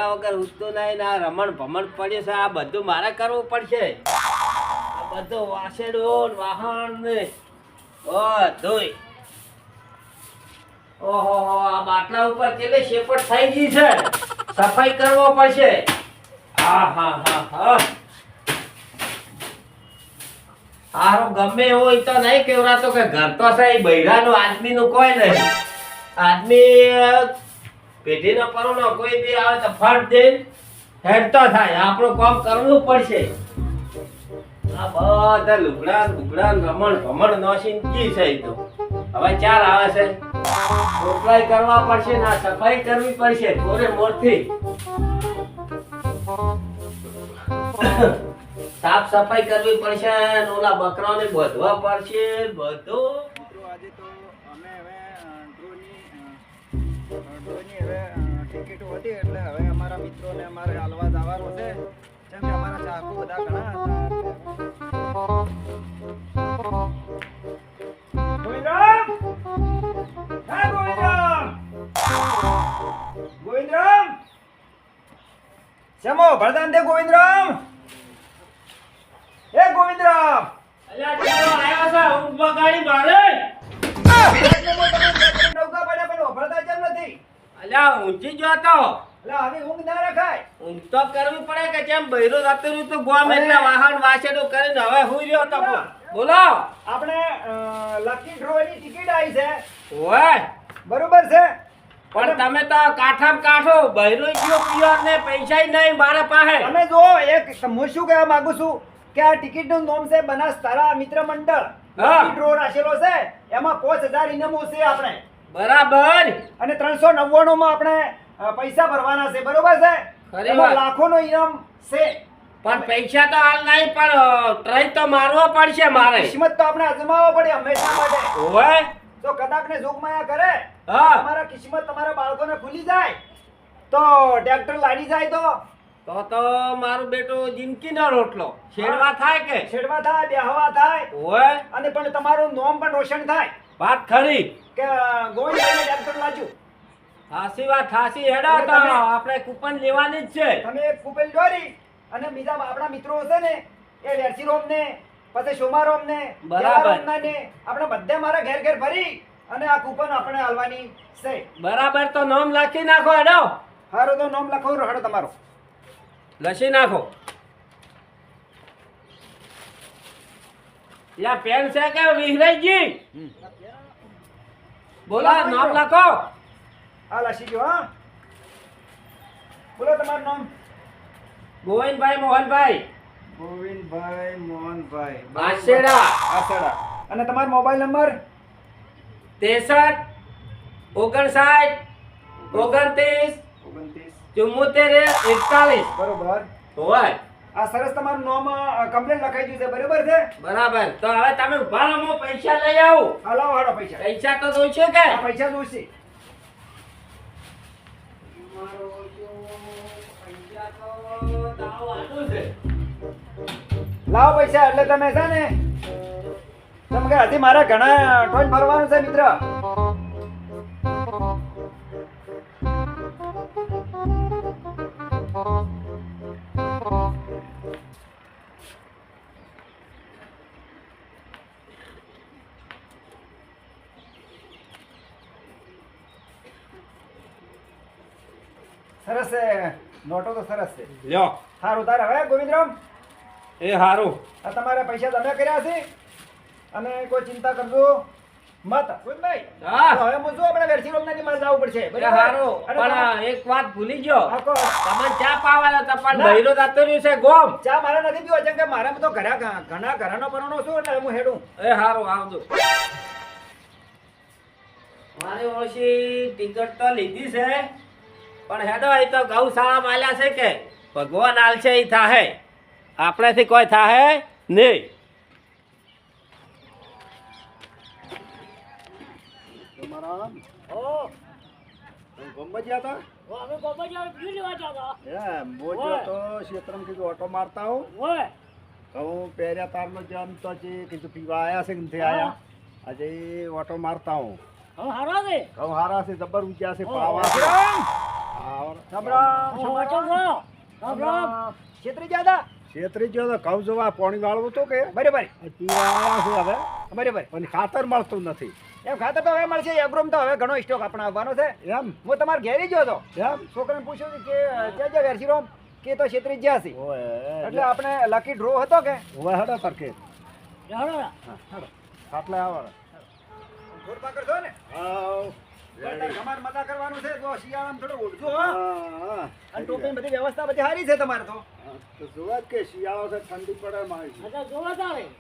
પૈસા વગર ઉઠતું નહીં ને આ રમણ ભમણ પડ્યું છે આ બધું મારે કરવું પડશે આ બધું વાસેડું વાહન ને બધું ઓહો આ બાટલા ઉપર કેટલી શેપટ થઈ ગઈ છે સફાઈ કરવો પડશે હા હા હા હા હારો ગમે હોય તો નહીં કેવરાતો કે ઘર તો છે બૈરાનું આદમીનું કોઈ નહીં આદમી પેઢીનો પરોનો કોઈ બી આવે તો ફટ દે હેડ તો થાય આપણું કામ કરવું પડશે આ બધા લુગડા રમણ ભમણ નોશીન કી છે તો હવે ચાર આવે છે રોટલાઈ કરવા પડશે ને સફાઈ કરવી પડશે થોડે મોરથી સાફ સફાઈ કરવી પડશે અને ઓલા બકરાને બાંધવા પડશે બધું આજે તો અમે હવે ડ્રોની હવે ટિકિટો હતી એટલે હવે અમારા મિત્રોને અમારે હાલવા જવાનું છે જેમ કે અમારા ચાકુ બધા ઘણા હતા ગોવિંદરામ હે ગોવિંદરામ શેમો ભરદાન દે ગોવિંદરામ હે ગોવિંદરામ અલ્યા ચલો આયા છે ઊંઘ બગાડી મારે નૌકા પડ્યા પણ ઓભળતા કેમ નથી અલ્યા ઊંચી ગયો તો એટલે આવી ઊંઘ ના રખાય ઊંઘ તો કરવી પડે કે કેમ બૈરો જતું રહ્યું તો ગોમ એટલે વાહન વાસેડું કરીને હવે હુઈ રહ્યો તો બોલો આપણે લકી ડ્રોની ટિકિટ આવી છે ઓય બરોબર છે પણ તમે તો કાઠામ કાઠો બૈરો ગયો પિયર ને પૈસા નહીં મારા પાસે તમે જો એક હું શું કહેવા માંગુ છું કે આ ટિકિટ નું નામ છે બનાસ તારા મિત્ર મંડળ લકી ડ્રો રાખેલો છે એમાં 5000 ઇનામો છે આપણે બરાબર અને 399 માં આપણે પૈસા ભરવાના છે બરોબર છે ખરી એમાં વાત. લાખોનો ઇનામ છે પણ પૈસા તો હાલ નહીં પણ ટ્રાય તો મારવો પડશે મારે કિસ્મત તો આપણે અજમાવવો પડે હંમેશા માટે ઓય જો કદાચ ને જોગમાયા કરે હા તમારા કિસ્મત તમારા બાળકોને ખુલી જાય તો ટ્રેક્ટર લાડી જાય તો મારું બેટું જિંદગીનો રોટલો છેડવા થાય કે છેડવા થાય બેહવા થાય ઓય અને પણ તમારું નામ પણ રોશન થાય વાત ખરી કે ગોવિંદભાઈને ટ્રેક્ટર લાજુ હાસી વાત હાસી હેડો તો તમે- આપણે કૂપન લેવાની જ છે તમે એક કુપન દોરી અને બીજા આપણા મિત્રો છે ને એ વેરસીરોમ ને પછી સોમારોમ ને બરાબર. દેવારોમના ને આપણે બધે મારા ઘેર ઘેર ફરી અને આ કૂપન આપણે હાલવાની છે બરાબર તો નામ લખી નાખો હેડો હારો તો નામ લખો રડો તમારો લખી નાખો યા પેન છે કે વિહરાઈજી બોલો નામ લખો આ લસી ગયો હા બોલો તમારું નામ ગોવિંદભાઈ મોહનભાઈ ગોવિંદભાઈ મોહનભાઈ આશેડા આસેડા અને તમારો મોબાઈલ નંબર 63 59 29 29 74 41 બરોબર હોય આ સરસ તમારું નામ કમ્પ્લેટ લખાઈ ગયું છે બરોબર છે બરાબર તો હવે તમે ઉભા રહો હું પૈસા લઈ આવું હાલો હાલો પૈસા પૈસા તો જોઈશે કે આ પૈસા જોઈશે લાવો પૈસા એટલે તમે છે ને તમે કે હજી મારા ઘણા ટોન ભરવાનું છે મિત્ર સરસ છે નોટો તો સરસ છે લ્યો સારું તારે હવે ગોવિંદરામ એ હારું આ તમારા પૈસા તમે કર્યા છે અને કોઈ ચિંતા કરજો મત ગોવિંદભાઈ હા. તો હવે હું શું આપણે વેરસીરોમનાથી મારે જવું પડશે એ બરાબર? હારું અને તમે- પણ એક વાત ભૂલી ગયો હા, કહો. તમને ચા પાવાના હતા પણ ના. બૈરો જતો રહ્યું છે ગોમ ચા મારે નથી પીવો કેમ કે મારે તો ઘણા ઘરાનો પરણો છું એટલે હું હેડું એ હારું આવજો મારી ઓછી ટિકિટ તો લીધી છે પણ હેડો એ તો ગૌશાળા માલ્યા છે કે ભગવાન આલશે એ થાહે આપણેથી કોઈ થાહે નહીં ઓટો મારતા હું હું પહેર્યા તારનો જામ તો કીધું પીવા આયા છે કે નથી આયા આજે ઓટો મારતા હું હારા છે ઘઉં હારા છે જબર ઊંચા છે પાવા છે રામ રામ. રામ રામ. છેતરી ગયા હતા? છેતરી ગયો તો ઘઉં જોવા પાણી વાળવું તો કે બરાબર પીવા છે હવે બરાબર. પણ ખાતર મળતું નથી એમ ખાતર તો હવે મળશે. એગ્રોમ તો હવે ઘણો સ્ટોક આપણે આવવાનો છે. એમ હું તમારે ઘેર ગયો હતો. એમ છોકરાને પૂછ્યું કે જય વેરશીરામ કે તો છેતરી જ ગયા છે. ઓય એટલે આપણે લકી ડ્રો હતો કે ઓય હડો તરકે ખાટલે આવો થોડ પાકડ છો ને આવ તમારે મજા કરવાનું છે તો શિયાળામાં થોડું ઓળખો હો. હા અને ટોપી બધી વ્યવસ્થા બધી સારી છે તમારે તો. તો જોવા જ કે શિયાળો છે ઠંડી પડે મારી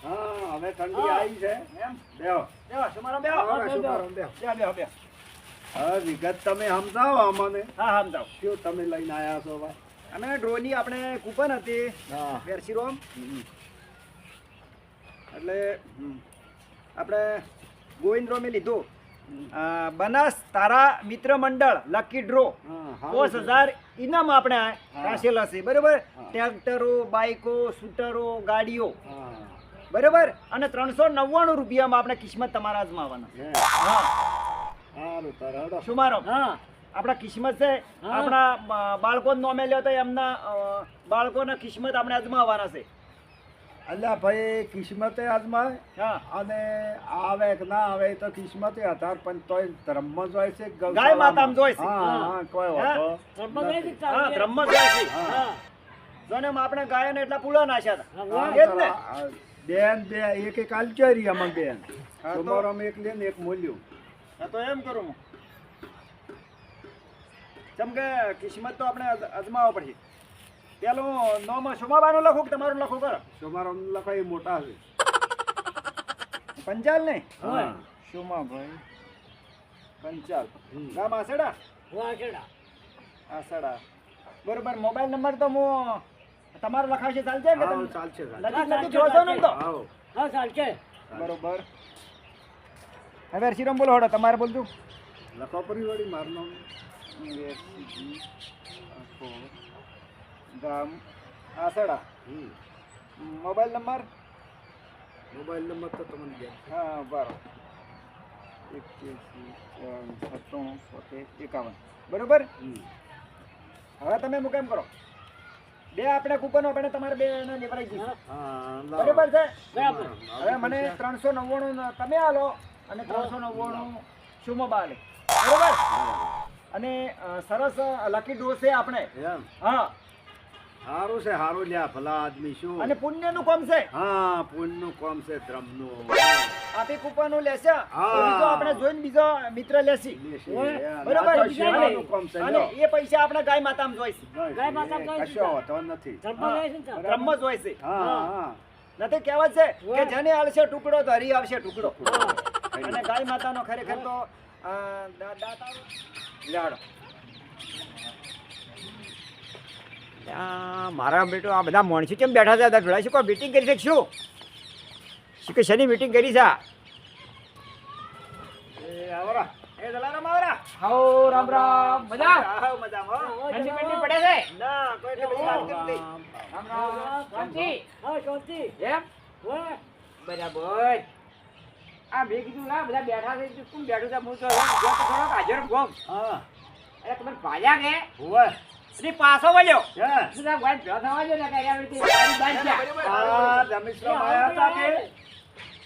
હા હવે ઠંડી આવી છે એમ બેહો બેહો સુમારામ બેહો. હવે શુભારંભ બેહો બેહો બેહો બેહો. હવે વિગત તમે સમજાવો અમને હા હા સમજાવો. શું તમે લઈને આયા છો ભાઈ અમે ડ્રોની આપણે કૂપન હતી હા વેરશીરામ એટલે આપણે ગોવિંદરામે લીધું બનાસ તારા મિત્ર મંડળ લકી ડ્રો હા 5000 ઇનામ આપણે રાખેલા છે બરોબર. હા. ટ્રેક્ટરો બાઈકો સ્કૂટરો ગાડીઓ હા બરોબર. અને 399 રૂપિયામાં આપણે કિસ્મત તમારા અજમાવવાના. હે હા સારું તારે હડો શું મારો આપણા કિસ્મત છે. આપણા બાળકોને નોમે લ્યો તો એમના બાળકોના કિસ્મત આપણે અજમાવવાના છે. અલ્યા ભાઈ કિસ્મતે અજમાય હા અને આવે કે ના આવે એ તો કિસ્મતે આધાર પણ તોય ધર્મ જોય છે ગાય માતામાં જોઈ છે. હા હા કોઈ વાંધો નથી. હા ધર્મ જોઈ છે. હા. જોને આપણે ગાયને એટલા પૂળા નાખ્યા હતા. હા, એ જ ને. આ બેન બે એક એક આલચરી આમાં બેન હા, તો- તમારો એક લે ને એક મૂલ્યું હા, તો એમ કરું હું. જેમ કે કિસ્મત તો આપણે અજમાવવા પડશે. પેલું નોમ સોમાબાનું લખું કે તમારું લખું કરો? તમારો લખાય મોટા છે પંચાલ ને હા. સોમાભાઈ પંચાલ હમ. ગામ આસડા આસડા બરોબર. મોબાઈલ નંબર તો હું તમારો લખાવશે ચાલશે કે હા, તમે ચાલશે નજીક નજીક જોશો ને એમ તો આવો બરોબર. હવે હર્ષિરામ બોલો હડો તમારે બોલતું લખો પરી વળી મારું નામ ગામ આસડા હમ. મોબાઈલ નંબર મોબાઈલ નંબર તો તમને દે હા બરો 81 બરોબર. હમ. હવે તમે હું કેમ કરો બે આપણે કૂપનો આપણે તમારે બે ને લેવડાવી દઈશું. હા બરોબર છે. બરાબર. હવે મને 399 તમે આલો અને 399 શુમોબા આલે બરોબર. અને સરસ લકી ડ્રો છે આપણે. એમ હા સારું છે સારું લ્યા ભલા આદમી શું અને પુણ્યનું કામ છે. હા પુણ્યનું કામ છે ધર્મનું આપી કૂપનો લેશે તો હા. બીજો આપણે જોઈને બીજો મિત્ર લેશી બરોબર. આ તો સેવાનું કામ છે, અને લ્યો. એ પૈસા આપણે ગાય માતામાં જોઈશે. ગાય માતા કશો વાંધો નથી બ્રહ્મ જોઈશે. હા હા નથી કહેવત છે કે જેને આલશે ટુકડો તો હરી આવશે ટુકડો. અને ગાય માતાનો ખરેખર તો દાતા લાડો. મારા બેટો આ બધા માણસો કેમ બેઠા છે ભેળા શું કોઈ મીટિંગ કરી શકશું શું કે શેની મીટિંગ કરી છે એ આવરા એ દલારામ આવરા હાઉ રામ રામ મજા આવ મજામાં હો. ઠંડી ઠંડી પડે છે ના કોઈ એટલી બધી વાત નથી. રામ રામ શાંતિ એમ બરાબર. આ મેં કીધું ના બધા બેઠા છે કોણ બેઠું છે હું તો થોડોક હાજર ગોમ હા અરે તમે ભાલ્યા કે હોવે એટલે પાછો વળ્યો હે બધા ભાઈ ભેગા થવા જો ને કે અહીંયા રીતે ગાડી બાંધ ગયા. આ જમીશ્રામ આયા હતા કે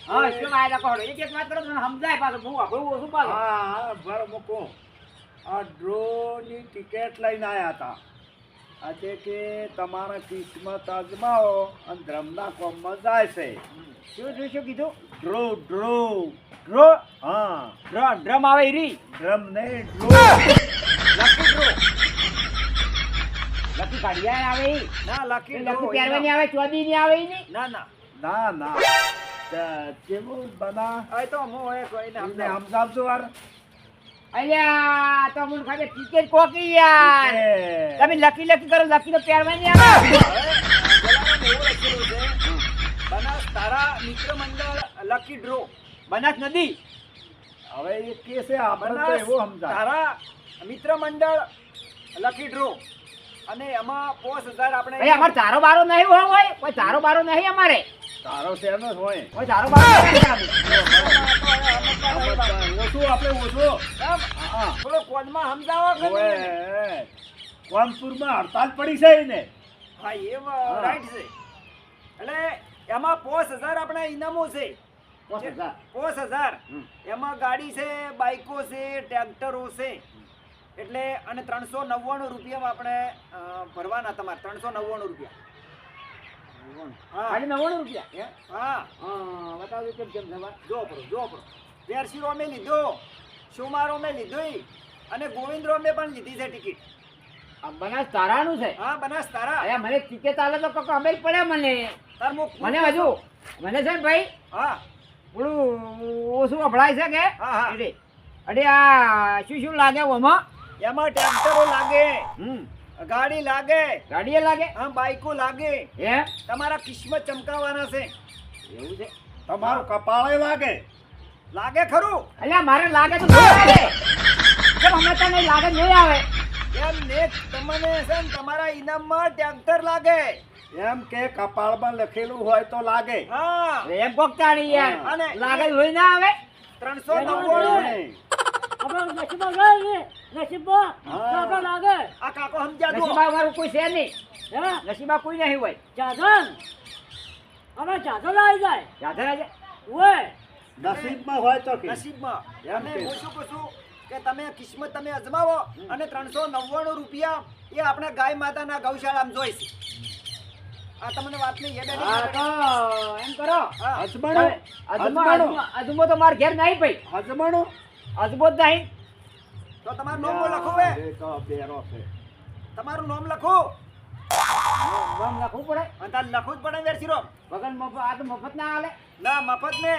હા શું આયા કોણ એક એક વાત કરો તો મને સમજાય પાછું હું આપણું ઓછું પાછું હા હા બરાબર મૂકો આ ડ્રોની ટિકિટ લઈને આયા હતા આજે કે તમારા કિસ્મત અજમાવો અને ધર્મના કોમમાં જાય છે શું કીધું ડ્રો ડ્રો ડ્રો હા ડ્રમ આવે ઈ ડ્રમ નહીં ડ્રો લકી ડ્રો લકી કાઢિયા આવે ઈ ના લકી લકી પહેરવાની આવે ચોદી ની આવે ઈ ની ના ના ના ના કેવું બના હવે તો હું એ કોઈને એમને સમજાવું. સમજાવજો વાર અલ્યા તો મને ખાલી ટિકિટ કોકી યાર તમે લકી લકી કરો લકી તો પહેરવાની આવે જલારામ એવું લખેલું છે બનાસ તારા મિત્ર મંડળ લકી ડ્રો બનાસ નદી હવે એ કે છે આપણે તો બનાસ એવું સમજાય તારા મિત્ર મંડળ લકી ડ્રો અને એમાં 5000 આપણે ભાઈ અમાર તારો બારો નહીં હોય કોઈ તારો બારો નહીં અમારે તારો શેનો જ હોય કોઈ તારો બારો નહીં એમાં તો હવે અમે ઓછું આપણે ઓછું આમ, હા થોડો કોનમાં સમજાવો કે ઓવે કોનપુરમાં હડતાલ પડી છે ને હા એમ રાઈટ છે એટલે એમાં 5000 આપણે ઇનામો છે 5000 5000 એમાં ગાડી છે બાઈકો છે ટ્રેક્ટરો છે એટલે અને 399 રૂપિયામાં આપણે ભરવાના તમારે 399 રૂપિયા હા ખાલી 99 રૂપિયા હે? હા બતાવજો કેમ થવા જો pro વેરશીરો મેં લીધો સુમારો મેં લીધો અને ગોવિંદરો મેં પણ લીધી છે ટિકિટ આ બનાસ તારાનું છે હા બનાસ તારા અરે મને ટિકિટ આલે તો કક અમે પડે મને તાર મને હજુ મને છે ને ભાઈ હા ઓલું ઓછું અભળાય છે કે હા, હા. એટલે અરે આ શું લાગે ઓમાં એમાં ટ્રેક્ટરો લાગે હમ ગાડી લાગે ગાડીએ લાગે હા બાઈકો લાગે હે તમારા કિસ્મત ચમકાવવાના છે એવું છે તમારું કપાળે વાગે લાગે ખરું અલ્યા મારે લાગે તો નહીં આવે કેમ અમે તો નહીં લાગે નહીં આવે એમ ને તમને છે ને તમારા ઇનામમાં ટ્રેક્ટર લાગે એમ કે કપાળમાં લખેલું હોય તો લાગે હા એમ કોક તાણી યાર અને લાગે લોહી ના આવે 399 નહીં. હા. આ કાકો સમજ્યા દો નસીબા વાળું કોઈ છે નહીં નસીબા કોઈ નહીં હોય યાદ રાજા નસીબમાં હોય તો કે નસીબમાં એમ અને કે. હું શું કહું છું કે તમે કિસ્મત તમે અજમાવો અને 399 રૂપિયા એ આપણે ગાય માતાના ગૌશાળામાં જોઈશે આ તમને વાત નહીં યાદ હા તો એમ કરો હા હજમાણું અજમો તો માર ઘેર નહીં ભાઈ હજમાણું અજમો જ નહીં તો તમારું નામ લખો હવે એ તો બેરો છે તમારું નામ લખો નામ લખવું પડે અને તાર લખવું જ પડે વેરશીરો વગર મફત આ તો મફત ના આલે ના મફત ને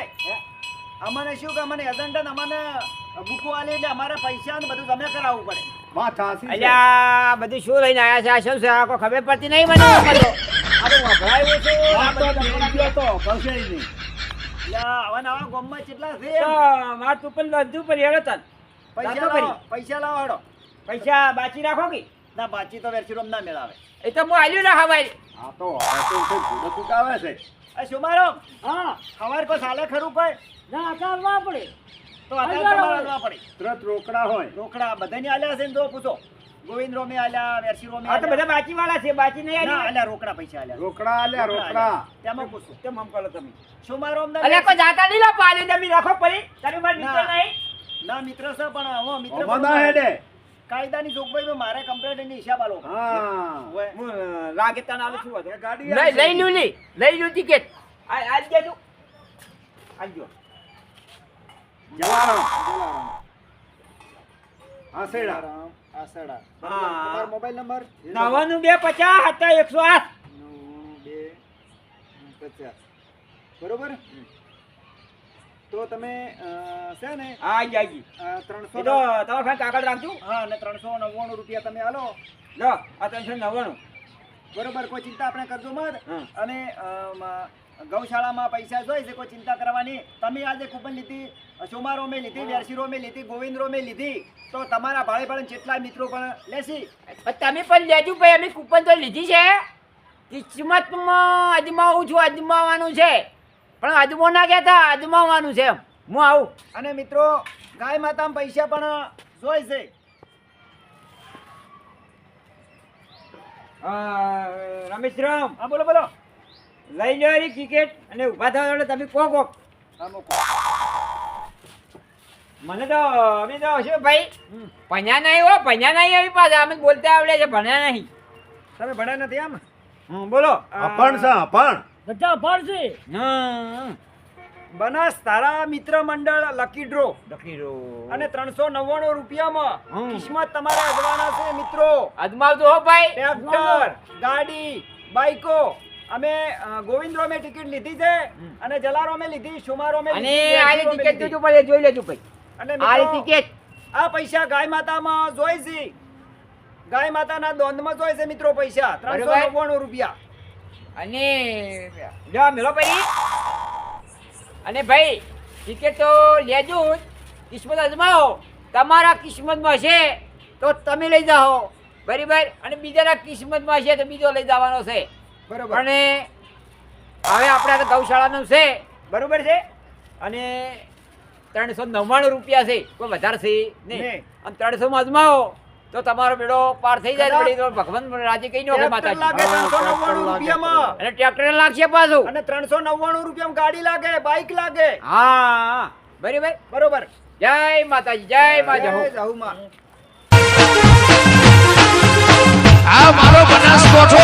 અમને શું કે અમને એજન્ટન અમને બુકો આલી એટલે અમારે પૈસા ને બધું તમે કરાવવું પડે વાત સાચી છે. અલ્યા બધું શું લઈને આયા છે આ શું છે આ કોઈ ખબર પડતી નહીં મને આ તો વભરાયું છે વાત તો નહીં ગયો તો કશે નહીં એટલે આવા નવા ગામમાં કેટલા છે તો માર તું પણ બધું પર હેડો તન પૈસા જાતો લાવો કરી. પૈસા લાવો હેડો પૈસા બાકી રાખો કે ના બાચી તો વેરશીરો ના મેળાવે એ તો હું આલ્યું ના હવાય આ તો ભૂલો ચૂકાવે છે આ સુમારો હા ખબર કોઈ સાલે ખરું કોઈ ના ચાલવા પડે તો અત્યારે તમારે ના પડે તરત રોકડા હોય રોકડા બધાને આલ્યા છે ને તો પૂછો ગોવિંદ રોમે આલ્યા વેરશી રોમે આ તો બધા બાકી વાળા છે બાકી નહીં ના આલ્યું આલ્યા રોકડા પૈસા આલ્યા રોકડા આલ્યા રોકડા તેમાં પૂછો કેમ આમ કરો તમે સુમારો અમને અલ્યા કોઈ જાતા નહીં લા પાલી તમે રાખો પડી તમે માર મિત્ર ના. નહીં ના મિત્ર છે પણ હું મિત્ર અમાના હેડે કાયદાની જોગવાઈ મારે કમ્પ્લેટ ની હિસાબ આલો હા ઓય. હું લાગે તને આલું છું એ ગાડી લઈ આવશે. લઈ લ્યું નહીં લઈ લ્યું ટિકિટ આજ દેજો આજો જલારામ હા સેડા રામ આસડા હા. તમારો મોબાઈલ નંબર 9250 હતા 9250 બરોબર તો તમે છે ને આ જાજી 300 એ તો તમારા પાસે કાગળ રાખજો હા અને 399 રૂપિયા તમે આલો લો આ 399 બરોબર કોઈ ચિંતા આપણે કરજો મત હમ. અને ગૌશાળામાં પૈસા જોઈ છે કોઈ ચિંતા કરવાની તમે આજે કૂપન લીધી સોમારો મેં લીધી વેરશીરો મેં લીધી ગોવિંદરો મેં લીધી તો તમારા ભાડે ભાડે જેટલા મિત્રો પણ લેશી તમે પણ લેજો ભાઈ અમે કૂપન તો લીધી છે કિસ્મતમાં અજમાવું છું અજમાવાનું છે પણ અજમો ના કહેતા અજમાવાનું છે એમ હું આવું અને મિત્રો ગાય માતામાં પૈસા પણ જોઈ છે રમેશરામ હા બોલો બોલો લઈ લો એની ટિકિટ અને ઊભા થવા એટલે તમે કહો કહો હા મૂકો. મને તો અમે તો શું ભાઈ ભણ્યા નહીં હો ભણ્યા નહીં એવી પાછા અમે બોલતા આવડે છે ભણ્યા નહીં તમે ભણ્યા નથી આમ બોલો અપણ છે અપણ બધા ભણશે હા બનાસ તારા મિત્ર મંડળ લકી ડ્રો લખી દો અને 399 રૂપિયામાં હમ. કિસ્મત તમારે અજવાના છે મિત્રો અજમાવજો હો ભાઈ ટ્રેક્ટર ગાડી બાઈકો અમે ગોવિંદરો મેં ટિકિટ લીધી છે અને જલારો મેં લીધી સુમારો મેં અને લીધી, આની વેરશીરો મેં ટિકિટ લીધી. જોજો પડે જોઈ લેજો ભાઈ અને આની મિત્રો, ટિકિટ આ પૈસા ગાય માતામાં જોઈ છે ગાય માતાના દોંદમાં જોઈ છે મિત્રો પૈસા બરોબર. 399 રૂપિયા અને લ્યો મેલો ભાઈ અને ભાઈ ટિકિટ તો લેજો જ કિસ્મત અજમાવો તમારા કિસ્મતમાં છે તો તમે લઈ જાઓ બરાબર અને બીજાના કિસ્મતમાં છે તો બીજો લઈ જવાનો છે બરોબર અને હવે આપણે આ તો ગૌશાળાનું છે બરોબર છે અને 399 રૂપિયા છે, કોઈ વધારે છે નહીં. નહીં. અને 300 માં અજમાવો તો તમારો બેડો પાર થઈ જાય. કદાચ વળી તો ભગવાન રાજી કઈ નો ટ્રેક્ટર માતાજી. લાગે 399 રૂપિયામાં અને ટ્રેક્ટર લાગશે પાછું. અને 399 રૂપિયામાં ગાડી લાગે, બાઇક લાગે. હા બરાબર. બરોબર. જય માતાજી, જય મા જહો. જય જાહુમાં. આ મારો બનાસકોઠો